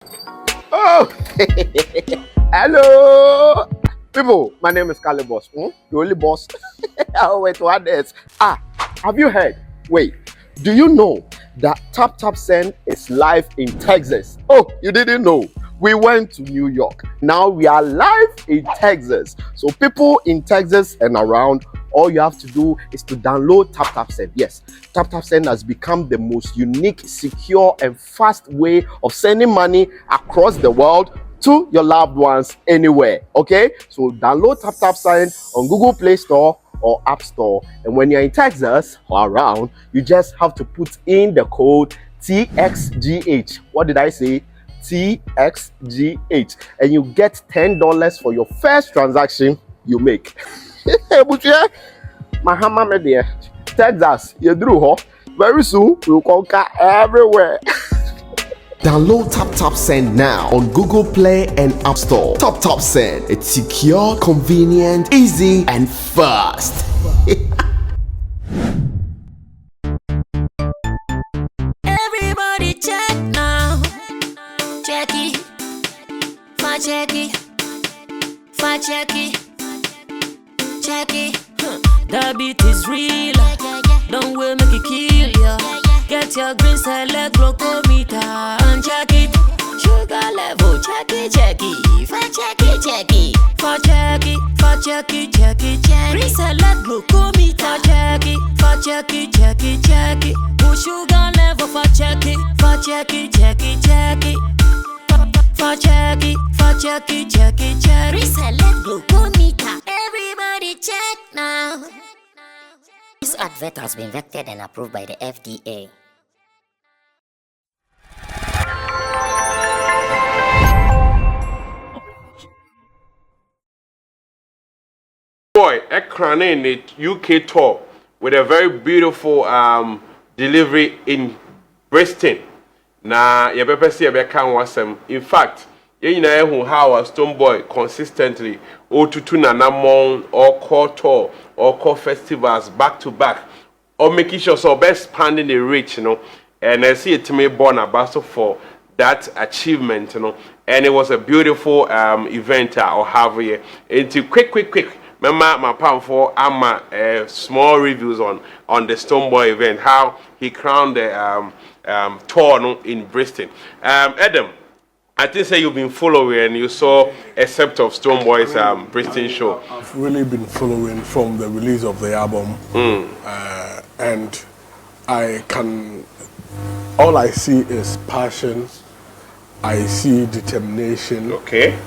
Oh, hello, people. My name is Kale Boss. The only boss. Oh, wait, what else? Have you heard? Wait, do you know that Tap Tap Send is live in Texas? Oh, you didn't know? We went to New York. Now we are live in Texas. So people in Texas and around, all you have to do is to download Tap Tap Send. Yes, Tap Tap Send has become the most unique, secure, and fast way of sending money across the world to your loved ones anywhere. Okay, so download Tap Tap Send on Google Play Store or App Store, and when you're in Texas or around, you just have to put in the code TXGH. What did I say? TXGH, and you get $10 for your first transaction you make. Mahama media, Texas, you drew ho. Very soon we'll conquer everywhere. Download Tap Tap Send now on Google Play and App Store. Tap Tap Send. It's secure, convenient, easy, and fast. Everybody check now. Check it. Fa check it. Fa check it. Check it. The beat is real. Don't wait, make it kill ya. Get your green select glucometer and check it. Sugar level, check it, check it. Fa check it, check it. Fa check it, fa check it, check it, check it. Green select glucometer, check it. Fa check it, check it, check it. Put sugar level, fa check it. Fa check it, check it, check it. Fa check it, fa check it, check it, check it. Green select glucometer. Everybody check now. This advert has been vetted and approved by the FDA. Boy, Ekran in the UK tour with a very beautiful delivery in Bristol. Na you better see a can wasem. In fact, you know how Stonebwoy consistently to Nanamon or call tour or call festivals back to back, or making sure so best expanding the reach, you know. And I see it to me born about for that achievement, you know. And it was a beautiful event or have here. Into quick. Remember my palm for small reviews on the Stonebwoy event, how he crowned the tour in Bristol. Adam, I think say you've been following and you saw a set of Stonebwoy's Bristol show. I've really been following from the release of the album, and all I see is passion. I see determination. Okay.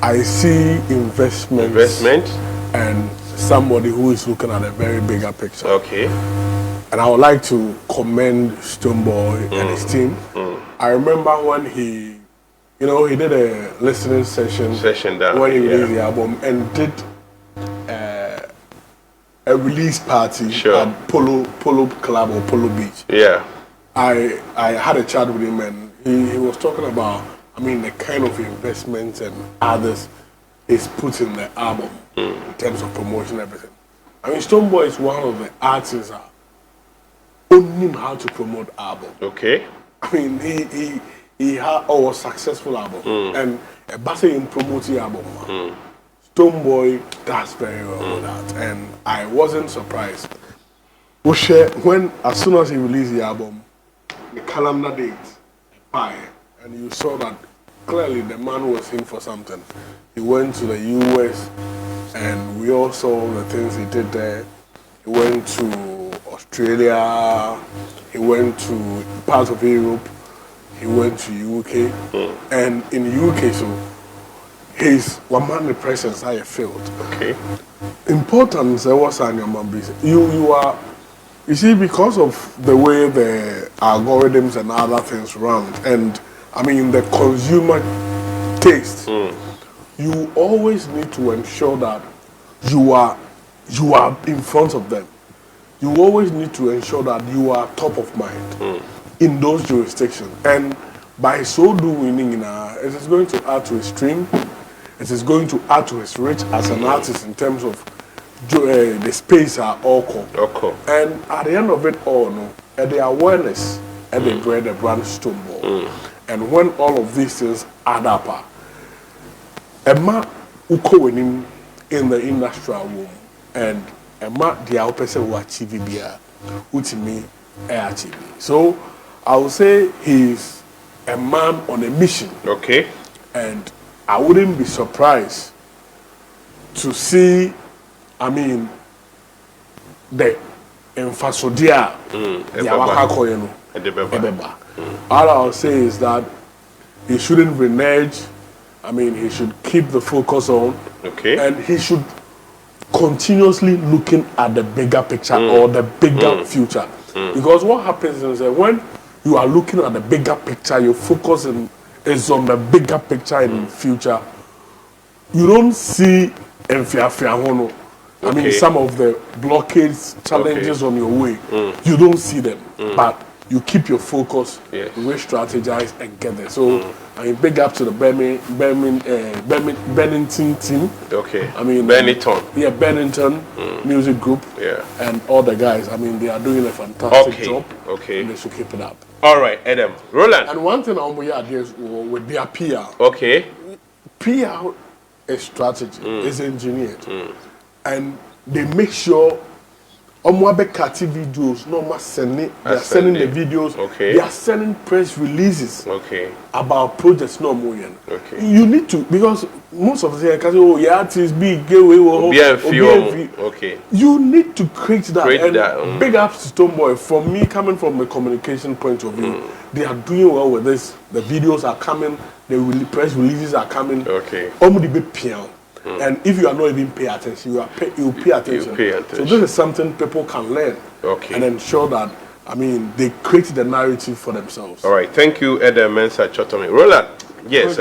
I see investment, and somebody who is looking at a very bigger picture. Okay. And I would like to commend Stonebwoy and his team. I remember when he did a listening session when he released the album and did a release party at Polo Club or Polo Beach. Yeah. I had a chat with him and he was talking about, the kind of investments and others is put in the album in terms of promotion and everything. Stonebwoy is one of the artists that only know how to promote album. Okay. He had a successful album and a battle in promoting album. Stonebwoy does very well with that, and I wasn't surprised. When as soon as he released the album, the calendar date, and you saw that clearly the man was in for something. He went to the US, and we all saw the things he did there. He went to Australia. He went to parts of Europe. He went to UK, and in the UK, so his one-man presence I felt. Okay. Importance there was on your man business. You see, because of the way the algorithms and other things run, and the consumer taste, you always need to ensure that you are in front of them. You always need to ensure that you are top of mind in those jurisdictions, and by so doing, it is going to add to his stream. It is going to add to his reach as an artist in terms of the space are all cool. And at the end of it all, the awareness and the brand Stonebwoy. And when all of these things add up, Emma uko wenim in the industrial room, and Emma the person who achieve it, ultimately achieve. So I would say he's a man on a mission. Okay. And I wouldn't be surprised to see, I mean, the emphasodia, the awakakoyeno, ebeba. All I'll say is that he shouldn't renege. I mean, he should keep the focus on, and he should continuously looking at the bigger picture or the bigger future. Because what happens is that when you are looking at the bigger picture, your focus is on the bigger picture in the future. You don't see enfiafiahono. I mean, some of the blockades, challenges on your way, you don't see them, but you keep your focus, re-strategize, and get there. So, I mean, big up to the Bennington team. Okay. I mean, Bennington. Yeah, Bennington music group. Yeah. And all the guys. I mean, they are doing a fantastic job. Okay. And they should keep it up. All right, Adam. Roland. And one thing I'm going to is with their PR. Okay. PR is strategy, is engineered. And they make sure Omwabekati videos, no more sending, they are sending the videos, they are sending press releases about projects no more. You need to, because most of the time, oh, yeah, artists big, you need to create that. Big ups to Stonebwoy. For me, coming from a communication point of view, they are doing well with this. The videos are coming, the press releases are coming. And if you are not even paying attention, you pay attention. So this is something people can learn and ensure that, I mean, they create the narrative for themselves. All right, thank you, Ed Mensa Chotomi. Roland, yes,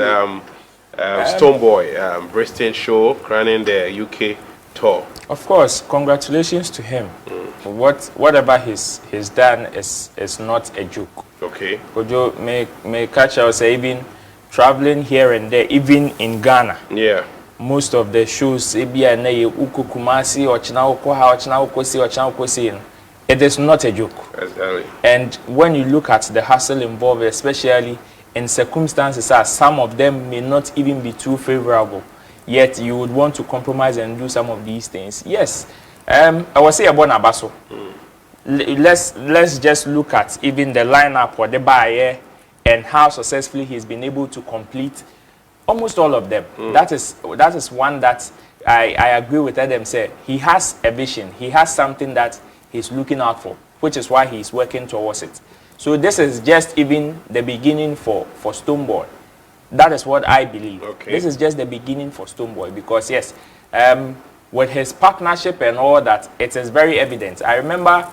Stonebwoy, Bristol show, crowning the UK tour. Of course, congratulations to him. Whatever he's done is not a joke. Okay. Kojo may catch us even traveling here and there, even in Ghana. Yeah. Most of the shows, it is not a joke. Exactly. And when you look at the hustle involved, especially in circumstances as some of them may not even be too favorable, yet you would want to compromise and do some of these things. Yes, I will say about Nabaso. Let's just look at even the lineup or the buyer and how successfully he's been able to complete almost all of them. That is one that I agree with Adam said. He has a vision. He has something that he's looking out for, which is why he's working towards it. So this is just even the beginning for Stonebwoy. That is what I believe. This is just the beginning for Stonebwoy because yes, with his partnership and all that, it is very evident. I remember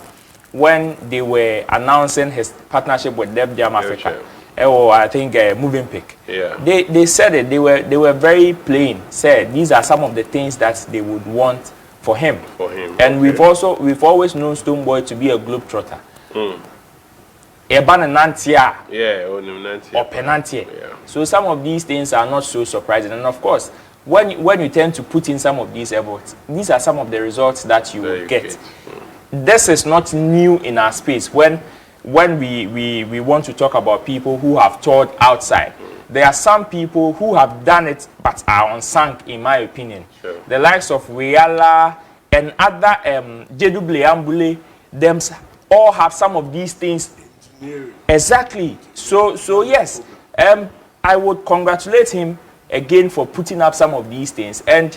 when they were announcing his partnership with Deb Jam Africa. Or I think Moving Pick. Yeah. They said it. They were very plain. Said these are some of the things that they would want for him. And we've always known Stonebwoy to be a globetrotter. Or penantia. So some of these things are not so surprising. And of course, when you tend to put in some of these efforts, these are some of the results that you will get. This is not new in our space. When we want to talk about people who have toured outside, there are some people who have done it but are unsung, in my opinion. The likes of Riala and other Jedouble Ambule, them all have some of these things. Exactly. So yes, I would congratulate him again for putting up some of these things, and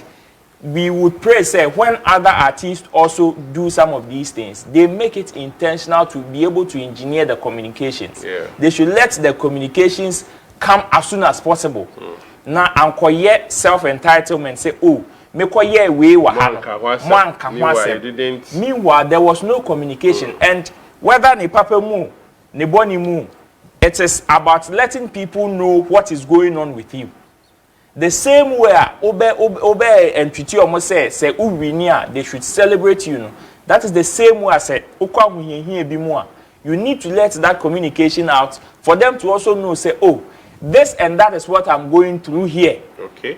we would pray, say, when other artists also do some of these things, they make it intentional to be able to engineer the communications. They should let the communications come as soon as possible. Now, ankoye self-entitlement, say, oh, mekoye we wahano. Meanwhile, there was no communication, and whether ni papa mu, ni boni mu, it is about letting people know what is going on with you. The same way obe and treaty almost say uwinia, they should celebrate you. Know. That is the same way I said you need to let that communication out for them to also know, say, oh, this and that is what I'm going through here.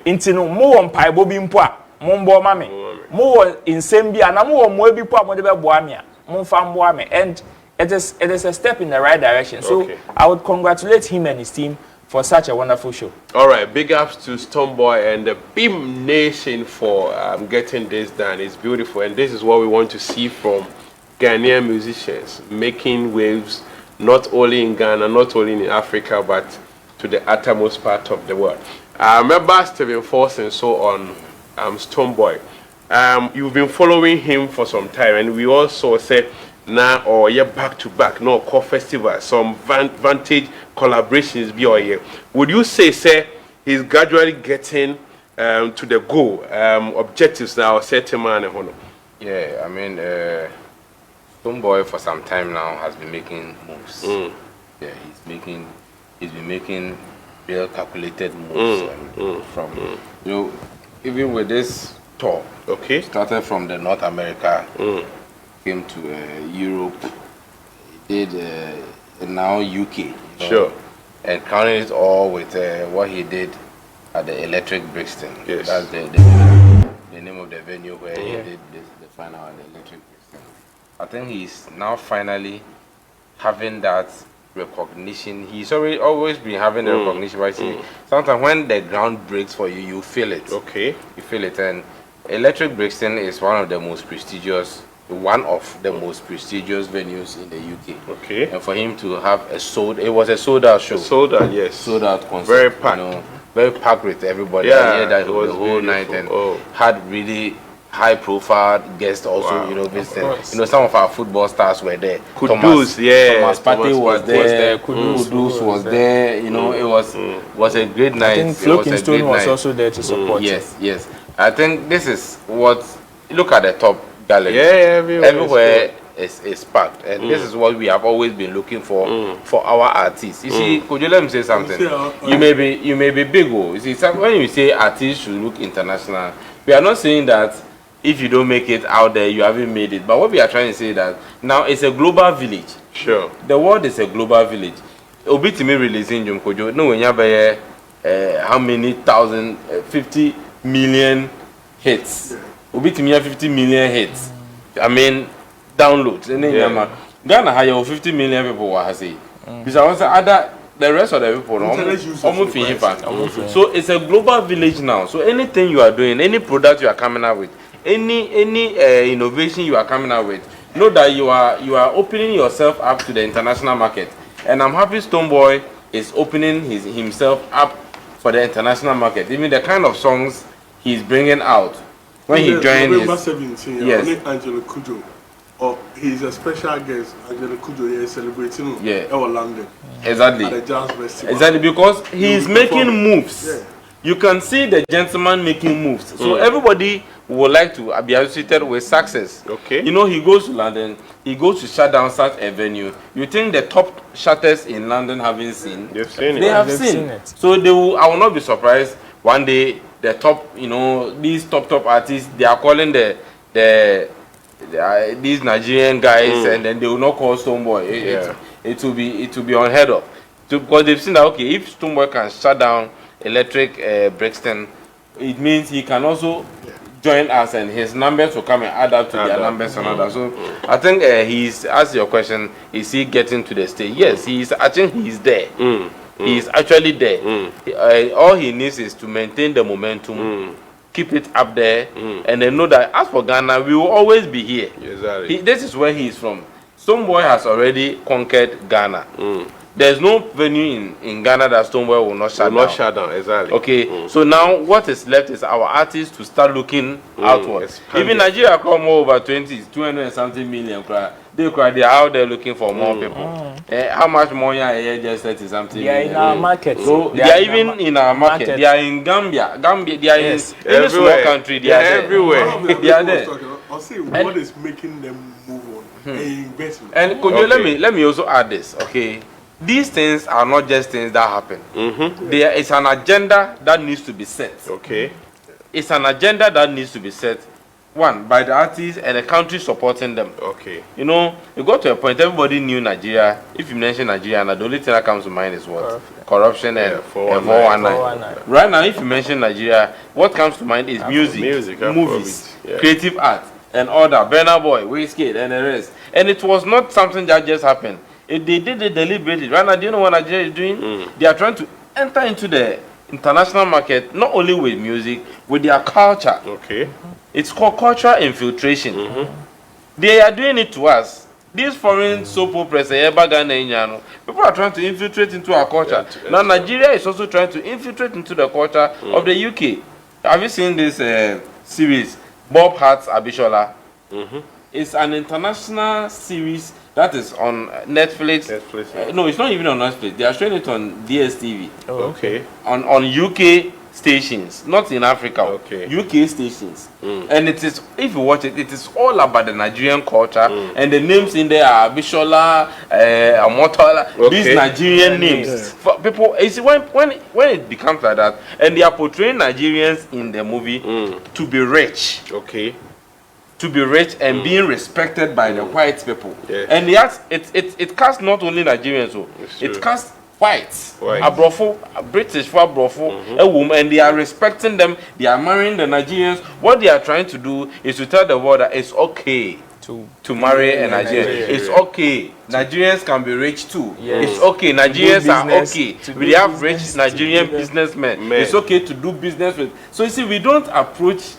Intino mo on paibo bimpoa, mombo mame, mo in sembia, na mo mo bipoa mo debe boamia, mo famboame, and it is a step in the right direction. So I would congratulate him and his team for such a wonderful show. All right, big ups to Stonebwoy and the Beam Nation for getting this done. It's beautiful, and this is what we want to see from Ghanaian musicians making waves, not only in Ghana, not only in Africa, but to the uttermost part of the world. I remember Stephen Force and so on, Stonebwoy. You've been following him for some time, and we also said now or yeah back to back, no core festival, some vantage collaborations be or yeah. Would you say he's gradually getting to the goal objectives now set him man and Yeah, I mean Stonebwoy for some time now has been making moves. Yeah, he's been making real calculated moves from you know, even with this tour. Okay. Started from the North America, came to Europe, did now UK. You know, Sure. And crowning it all with what he did at the Electric Brixton. Yes. That's the name of the venue where he did the final at the Electric Brixton. I think he's now finally having that recognition. He's always been having the recognition, but see, sometimes when the ground breaks for you, you feel it. Okay. You feel it, and Electric Brixton is one of the most prestigious venues in the UK. Okay. And for him to have it was a sold out show. Sold out, yes. Sold out concert. Very packed. You know, very packed with everybody. Yeah, I hear that it was the whole beautiful. night and had really high profile guests also, Wow. you know, visiting. course. You know, some of our football stars were there. Kudus, yeah. Thomas Partey was there. Kudus Was there. You know, it was a great night. I think Flexxstone was also there to support. Yes. I think this is what, look at the top gallery. Yeah, everywhere is packed, and this is what we have always been looking for our artists. You see, could you let me say something? You may be big, oh. You see, when you say artists should look international, we are not saying that if you don't make it out there, you haven't made it. But what we are trying to say that now it's a global village. Sure. The world is a global village. Obi to me releasing Jum Kojo. No, when you have how many 50 million hits. Obi to me have 50 million hits. I mean, downloads. Ghana have 50 million people. What I say? Because I was the rest of the people almost so it's a global village now. So anything you are doing, any product you are coming out with, any innovation you are coming out with, know that you are opening yourself up to the international market. And I'm happy Stonebwoy is opening himself up for the international market. Even the kind of songs he's bringing out when he joined November 17, yes. Angelo Kujo. Or he's a special guest, Angelo Kujo, is celebrating our London. Exactly. At the Jazz Festival. Exactly, because he's making moves. Yeah. You can see the gentleman making moves. So everybody would like to be associated with success. Okay. You know, he goes to London, he goes to shut down such a venue. You think the top shutters in London haven't seen? They've seen it. They have They've seen it. So I will not be surprised one day the top, you know, these top artists, they are calling these Nigerian guys, and then they will not call Stonebwoy. It will be unheard of. Because they've seen that okay, if Stonebwoy can shut down Electric Brixton, it means he can also join us, and his numbers will come and add up to their numbers and others. So I think he's asked your question: is he getting to the stage? Yes, he's. I think he's there. He's actually there. All he needs is to maintain the momentum. Keep it up there, and then know that as for Ghana, we will always be here. Exactly. This is where he is from. Stonebwoy has already conquered Ghana. There's no venue in Ghana that Stonebwoy will not shut down. Exactly. Okay, so now what is left is our artists to start looking outward. Even Nigeria come over 200 and something million. They are out there looking for more people. How much more just 30 something? They are in our market. So they are even in our market. They are in Gambia. They are in any small country. They are everywhere. They are there. I'll say what is making them move on. Investment. And could you let me also add this? Okay, these things are not just things that happen. There is an agenda that needs to be set. Okay. It's an agenda that needs to be set. One, by the artists and the country supporting them. Okay. You know, you got to a point, everybody knew Nigeria. If you mention Nigeria, the only thing that comes to mind is what? Corruption and 419. Right now, if you mention Nigeria, what comes to mind is music, movies, creative art, and all that. Burna Boy, Wizkid, and the rest. And it was not something that just happened. They did it deliberately. Right now, do you know what Nigeria is doing? They are trying to enter into the international market not only with music, with their culture. Okay. It's called cultural infiltration. They are doing it to us. These foreign soap operas, people are trying to infiltrate into our culture. Now Nigeria is also trying to infiltrate into the culture of the UK. Have you seen this series, Bob Hart's Abishola? It's an international series that is on Netflix. No, it's not even on Netflix. They are showing it on DSTV. Okay. On UK stations, not in Africa. Okay. UK stations. And it is, if you watch it, it is all about the Nigerian culture. And the names in there are Bishola, Amotola, these Nigerian names. For people, you see, when it becomes like that, and they are portraying Nigerians in the movie to be rich. Okay. To be rich and being respected by the white people. Yes. And it casts not only Nigerians, it casts whites, Abrofo, British for Abrofo, a woman, and they are respecting them, they are marrying the Nigerians. What they are trying to do is to tell the world that it's okay to marry a Nigerian. It's okay. Nigerians can be rich too. It's okay. Nigerians are okay. We have rich Nigerian businessmen. It's okay to do business with. So you see, we don't approach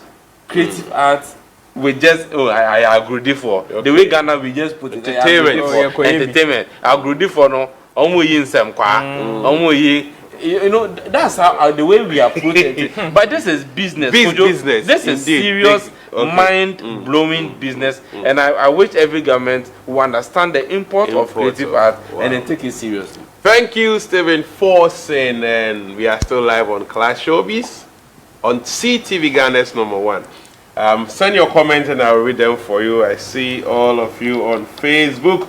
creative arts we just I agree for the way Ghana we just put entertainment. I agree for no you know that's how the way we approach it. But this is business. Business. This is serious, mind-blowing business, and I wish every government will understand the import of creative art and then take it seriously. Thank you, Stephen Forsen, and we are still live on Clash Showbiz on CTV Ghana's #1. Send your comments and I'll read them for you. I see all of you on Facebook.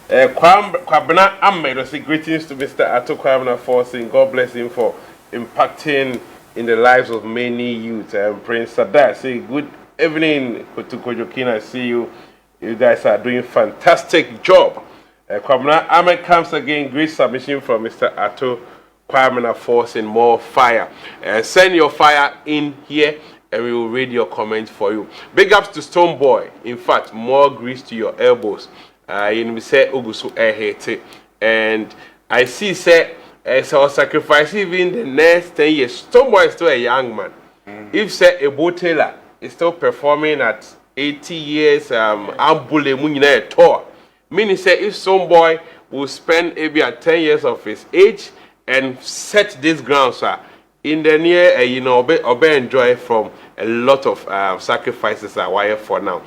Kwabena Ahmed will say greetings to Mr. Ato Kwabena Forsen. God bless him for impacting in the lives of many youth. Prince Sadat say good evening to Kojokina. I see you. You guys are doing fantastic job. Kwabena Ahmed comes again. Great submission from Mr. Ato Kwabena Forsen. More fire. Send your fire in here, and we will read your comments for you. Big ups to Stonebwoy. In fact, more grease to your elbows. You say Ugusu hate, and I see say so sacrifice even the next 10 years. Stonebwoy is still a young man. If say a Taylor is still performing at 80 years, ambule munina tour. Meaning say if Stonebwoy will spend maybe at 10 years of his age and set this ground, sir, in the near, you know, obey enjoy from a lot of sacrifices are wired for now.